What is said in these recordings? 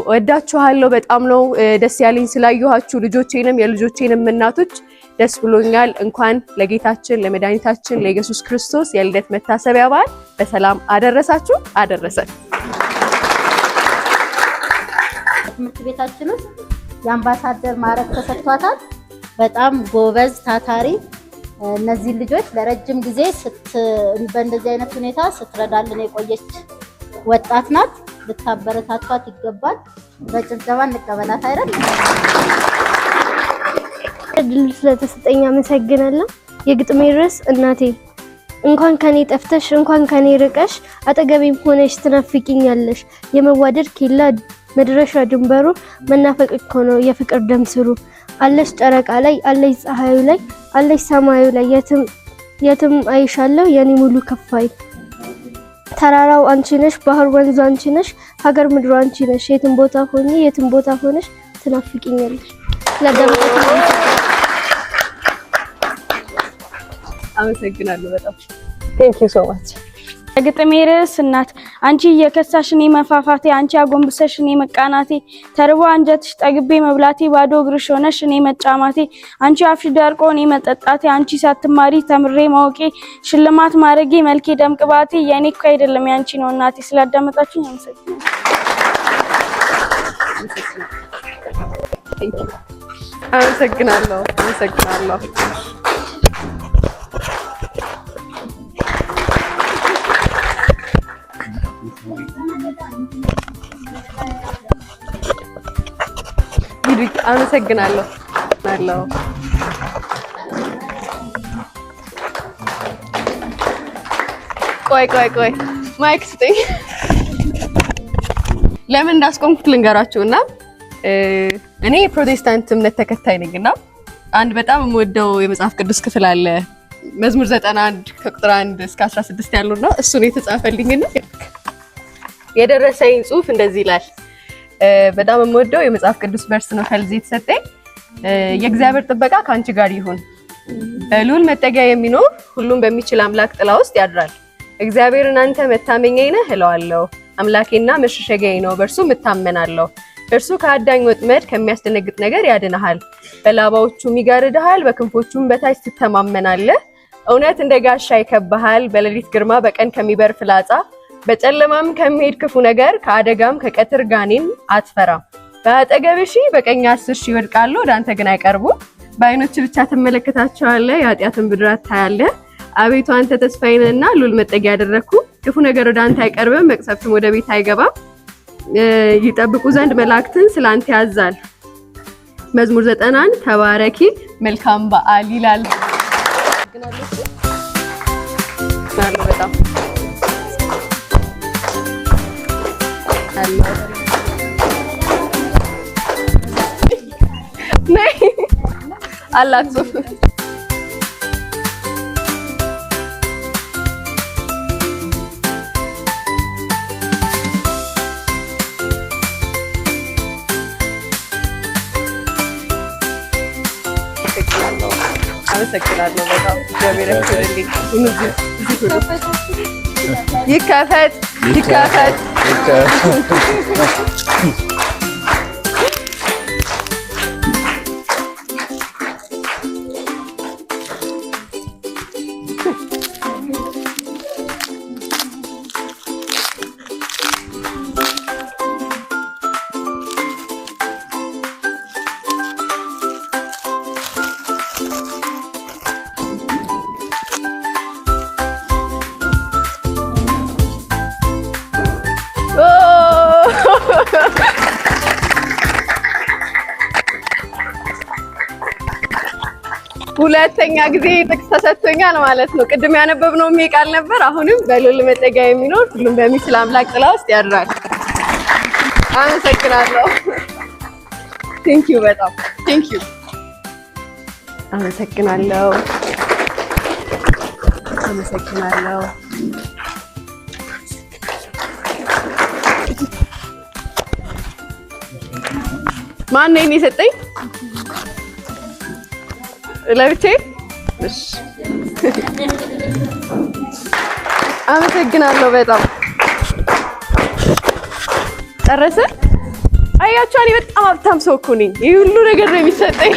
ወዳችኋለሁ በጣም ነው ደስ ያለኝ ስላየኋችሁ ልጆቼንም የልጆቼንም እናቶች ደስ ብሎኛል እንኳን ለጌታችን ለመድኃኒታችን ለኢየሱስ ክርስቶስ የልደት መታሰቢያ በዓል በሰላም አደረሳችሁ አደረሰን። ትምህርት ቤታችን ውስጥ የአምባሳደር ማዕረግ ተሰጥቷታል። በጣም ጎበዝ ታታሪ እነዚህ ልጆች ለረጅም ጊዜ በእንደዚህ አይነት ሁኔታ ስትረዳልን የቆየች ወጣት ናት። ልታበረታቷት ይገባል። በጭብጨባ እንቀበላት አይደል? እድል ስለተሰጠኝ አመሰግናለሁ። የግጥሜ ርዕስ እናቴ። እንኳን ከኔ ጠፍተሽ እንኳን ከኔ ርቀሽ አጠገቤም ሆነሽ ትናፍቂኛለሽ። የመዋደድ ኬላ መድረሻ ድንበሩ መናፈቅ እኮ ነው የፍቅር ደም ስሩ። አለሽ ጨረቃ ላይ አለሽ ፀሐዩ ላይ አለሽ ሰማዩ ላይ የትም አይሻለሁ የኔ ሙሉ ከፋይ። ተራራው አንቺ ነሽ ባህር ወንዙ አንቺ ነሽ ሀገር ምድሩ አንቺ ነሽ የትም ቦታ ሆኜ የትም ቦታ ሆነሽ ትናፍቂኛለሽ። ለደምቀት አመሰግናለሁ በጣም ቴንክ ዩ ሶ ማች። ግጥሜ ርዕስ እናት። አንቺ እየከሳሽ እኔ መፋፋቴ አንቺ አጎንብሰሽ እኔ መቃናቴ ተርቦ አንጀትሽ ጠግቤ መብላቴ ባዶ እግርሽ ሆነሽ እኔ መጫማቴ አንቺ አፍሽ ደርቆ እኔ መጠጣቴ አንቺ ሳትማሪ ተምሬ ማወቄ ሽልማት ማረጌ መልኬ ደምቅባቴ የኔ እኮ አይደለም ያንቺ ነው እናቴ። ስላዳመጣችሁኝ አመሰግናለሁ። አመሰግናለሁ። ቆይ ማይክ ስጠኝ። ለምን እንዳስቆምኩት ልንገራችሁና እኔ ፕሮቴስታንት እምነት ተከታይ ነኝና አንድ በጣም የምወደው የመጽሐፍ ቅዱስ ክፍል አለ መዝሙር 91 ከቁጥር 1 እስከ 16 ያለው ነው። እሱን የተጻፈልኝና የደረሰኝ ጽሑፍ እንደዚህ ይላል። በጣም የምወደው የመጽሐፍ ቅዱስ ቨርስ ነው ከልዚህ የተሰጠኝ። የእግዚአብሔር ጥበቃ ካንቺ ጋር ይሁን። በልዑል መጠጊያ የሚኖር ሁሉም በሚችል አምላክ ጥላ ውስጥ ያድራል። እግዚአብሔርን አንተ መታመኛዬ ነህ እለዋለሁ። አምላኬና መሸሸጊያዬ ነው፣ በእርሱ እታመናለሁ። እርሱ ከአዳኝ ወጥመድ ከሚያስደነግጥ ነገር ያድንሃል። በላባዎቹም ይጋርድሃል፣ በክንፎቹም በታች ትተማመናለህ። እውነት እንደ ጋሻ ይከብሃል። በሌሊት ግርማ በቀን ከሚበር ፍላጻ በጨለማም ከሚሄድ ክፉ ነገር ከአደጋም ከቀትር ጋኔን አትፈራም። በአጠገብህ ሺህ በቀኝ 10 ሺህ ይወድቃሉ፣ ወደ አንተ ግን አይቀርቡም። በዓይኖች ብቻ ትመለከታቸዋለህ፣ የኃጢአትን ብድራት ታያለህ። አቤቱ አንተ ተስፋዬ ነህና ልዑል መጠጊያ ያደረግኩ። ክፉ ነገር ወደ አንተ አይቀርብም፣ መቅሰፍትም ወደ ቤት አይገባም። ይጠብቁ ዘንድ መላእክትን ስላንተ ያዛል። መዝሙር 91 ተባረኪ መልካም በዓል ይላል። በጣም አላችሁ አመሰግናለሁ በጣም እግዚአብሔር ይመስገን። ይከፈት ሁለተኛ ጊዜ ጥቅስ ተሰጥቶኛል ማለት ነው። ቅድም ያነበብነው ቃል ነበር። አሁንም በልዑል መጠጊያ የሚኖር ሁሉም በሚችል አምላክ ጥላ ውስጥ ያድራል። አመሰግናለሁ። ቴንክ ዩ በጣም ቴንክ ዩ። አመሰግናለሁ። ማን ነው የሰጠኝ? ለብቻ እሺ አመሰግናለሁ በጣም ጨረሰ አያችሁ እኔ በጣም ሀብታም ሰው እኮ ነኝ። ይሄ ሁሉ ነገር ነው የሚሰጠኝ።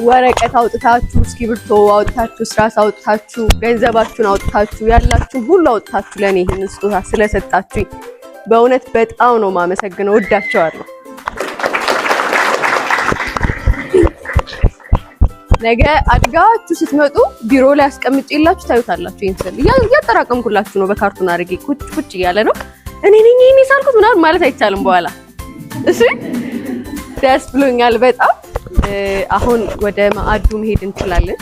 ወረቀት አውጥታችሁ እስክሪብቶ አውጥታችሁ ስራስ አውጥታችሁ ገንዘባችሁን አውጥታችሁ ያላችሁን ሁሉ አውጥታችሁ ለኔ ይሄን ስጦታ ስለሰጣችሁኝ በእውነት በጣም ነው ማመሰግነው። ወዳችኋለሁ። ነገ አድጋችሁ ስትመጡ ቢሮ ላይ አስቀምጬላችሁ ታዩታላችሁ። ይሄን ስል እያጠራቀምኩላችሁ ነው። በካርቱን አድርጌ ቁጭ እያለ ነው። እኔ ነኝ ይሄን ሳልኩት ምናምን ማለት አይቻልም በኋላ። እሺ ደስ ብሎኛል በጣም። አሁን ወደ ማዕዱ መሄድ እንችላለን።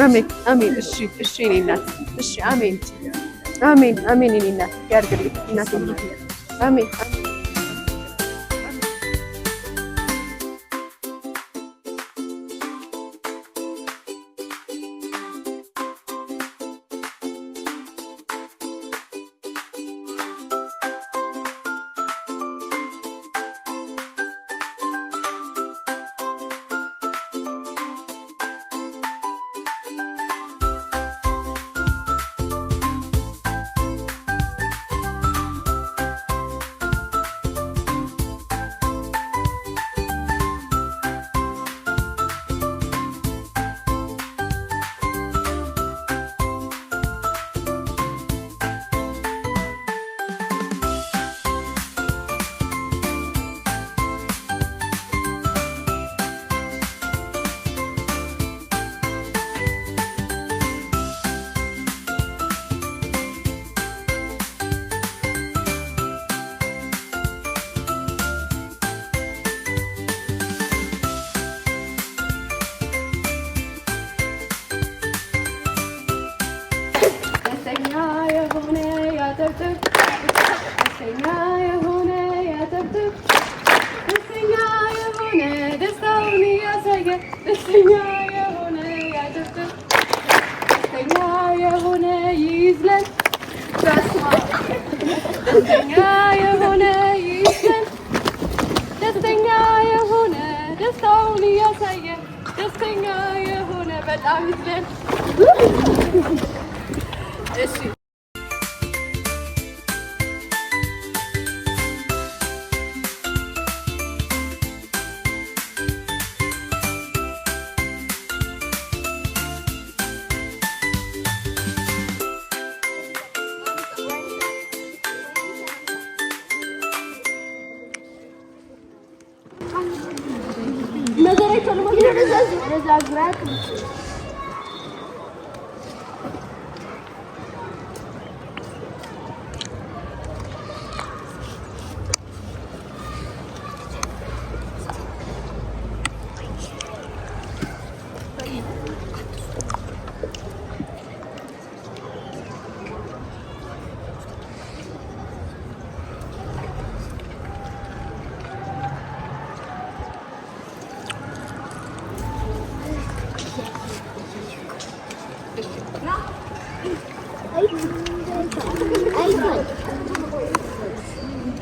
አሜን አሜን። እሺ እኔ እናት እሺ አሜን አሜን አሜን። እኔ እናት ያርግልኝ እናቴ አሜን።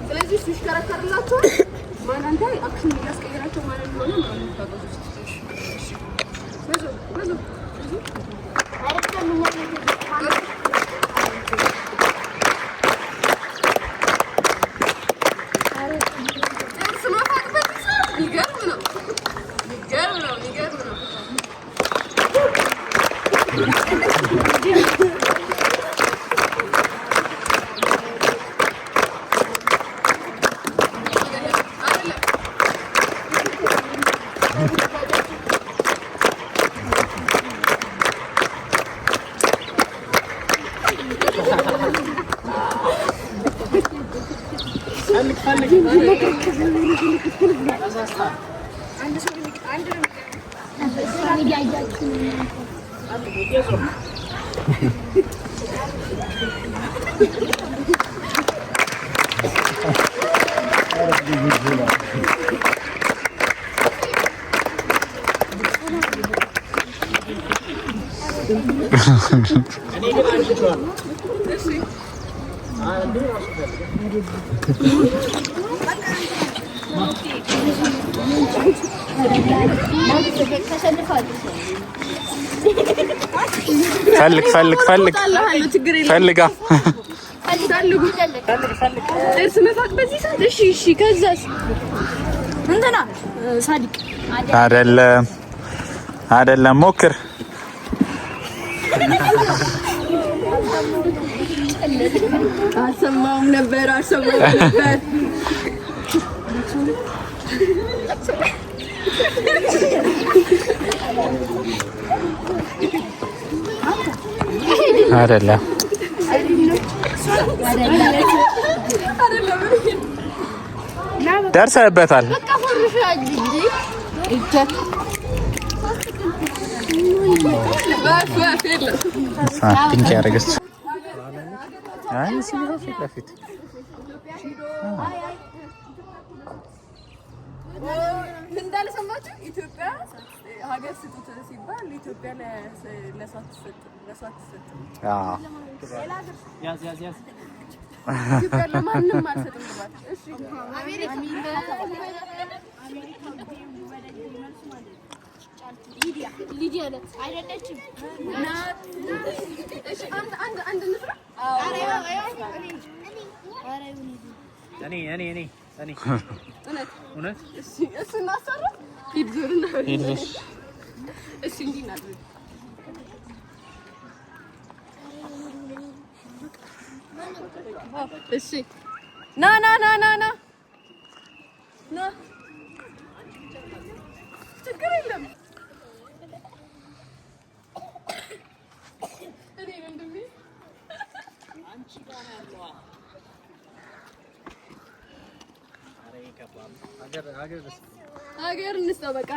ስለዚህ ሲሽከረከርላችሁ ማናንተ አክሽን እያስቀየራችሁ ማለት ነው ነው ታውቁት። ፈልግ ፈልጋ እርስ መፋቅ በዚህ ሰዓት እሺ እሺ ከዛስ እንትና ሳዲቅ አይደለም ሞክር አልሰማውም ነበር አይደለም ደርሰህበታል ፒንክ ያደረገች አይ ሲለፊት ለፊት እንዳልሰማችሁ ኢትዮጵያ ሀገር ስጡት ሲባል ኢትዮጵያ ለሷት ሰጥ ያዝ ኢትዮጵያ ለማንም አልሰጥም ግባት እሺ አሜሪካ ሊዲያ አይደለችም እሺ አንድ ንፍራ እኔ እውነት እሺ እሱ እናሰራ ሂድ ዞርና እሺ እንዲህ እናድርግ እሺ ና ችግር የለም ሀገር እንስጠው በቃ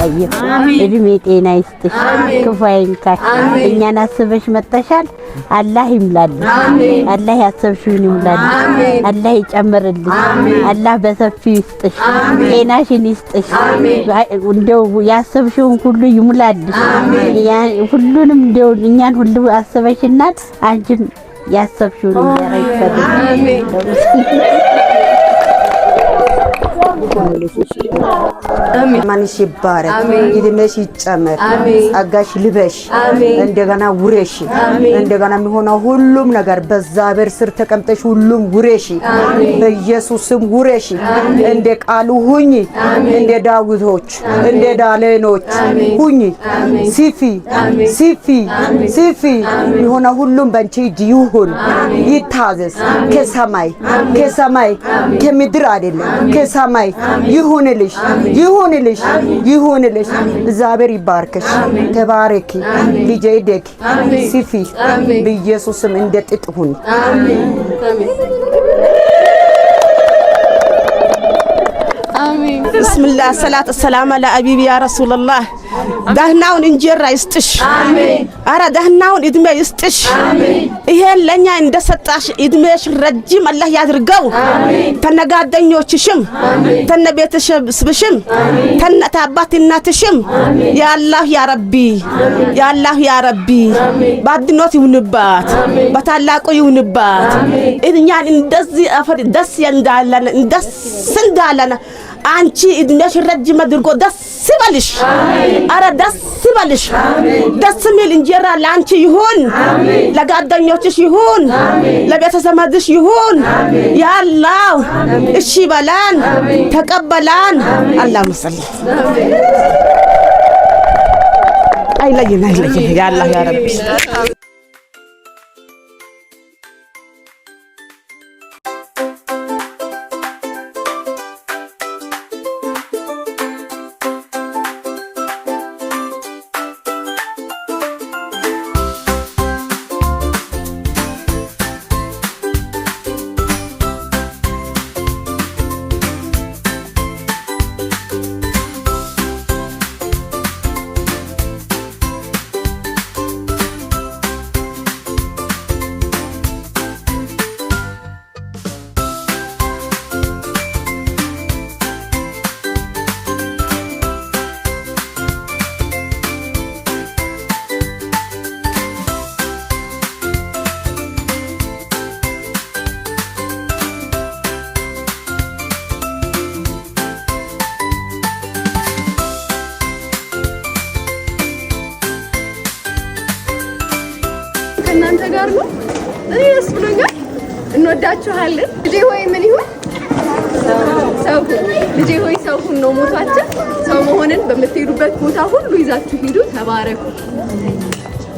ይጠይቅ እድሜ ጤና ይስጥሽ ክፉ አይንካሽ እኛን አስበሽ መጥተሻል አላህ ይምላልሽ አላህ ያሰብሽውን ይምላልሽ አላህ ይጨምርልሽ አላህ በሰፊው ይስጥሽ ጤናሽን ይስጥሽ እንደው ያሰብሽውን ሁሉ ይሙላልሽ ሁሉንም እንደው እኛን ሁሉ አስበሽናል አንቺን ያሰብሽውን ያረጋግጥልሽ ማንሽ ይባረክ ይድነሽ ይጨመር ጸጋሽ ልበሽ እንደገና ውሬሽ እንደገና የሚሆነው ሁሉም ነገር በእግዚአብሔር ስር ተቀምጠሽ ሁሉም ውሬሽ በኢየሱስም ውሬሽ እንደ ቃሉ ሁኚ እንደ ዳዊቶች እንደ ዳሌኖች ሁኚ ሲፊ የሚሆነው ሁሉም በአንቺ እጅ ይሁን ይታዘዝ ከሰማይ ከምድር አይደለም ከሰማይ ይሁንልሽ እግዚአብሔር ይባርክሽ ተባረኪ ልጄ ደግ ሲፊ በኢየሱስም እንደ ጥጥ ሁኚ አሜን ብስሚላህ ሰላት ሰላም አለ አቢቢ ያ ረሱላህ ዳህናውን እንጀራ ይስጥሽ አሜን አረ ዳህናውን እድሜ ይስጥሽ አሜን ይሄን ለኛ እንደሰጣሽ እድሜሽ ረጅም አላህ ያድርገው አሜን ተነጋደኞችሽም አሜን ተነቤተሰብሽም ተነታባት እናትሽም ያ አላህ ያ ረቢ ባድኖት ይሁንባት በታላቁ ይሁንባት እኛን እንደዚህ አፈር ደስ እንዳለን አንቺ እድሜሽ ረጅም አድርጎ ደስ ይበልሽ አረ ደስ ይበልሽ ደስ የሚል እንጀራ ለአንቺ ይሁን ለጓደኞችሽ ይሁን ለቤተሰብሽ ይሁን ያ አላህ እሺ በላን ተቀበላን አላህ መሰለ አይለየን ያ አላህ ያ ረቢ እናንተ ጋር ነው እኔስ ብሎኛል እንወዳችኋለን ልጄ ሆይ ምን ይሁን ሰው ልጄ ሆይ ሰው ሁሉ ነው ሞታችን ሰው መሆንን በምትሄዱበት ቦታ ሁሉ ይዛችሁ ሂዱ ተባረኩ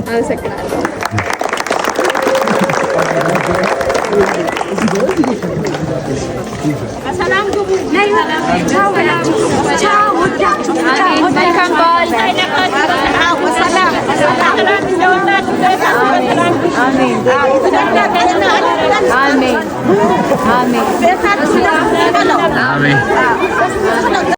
አመሰግናለሁ ሰላም ግቡ ነይ ቻው ቻው ወዳችሁ ቻው መልካም በዓል ሰላም አሜን አሜን አሜን አሜን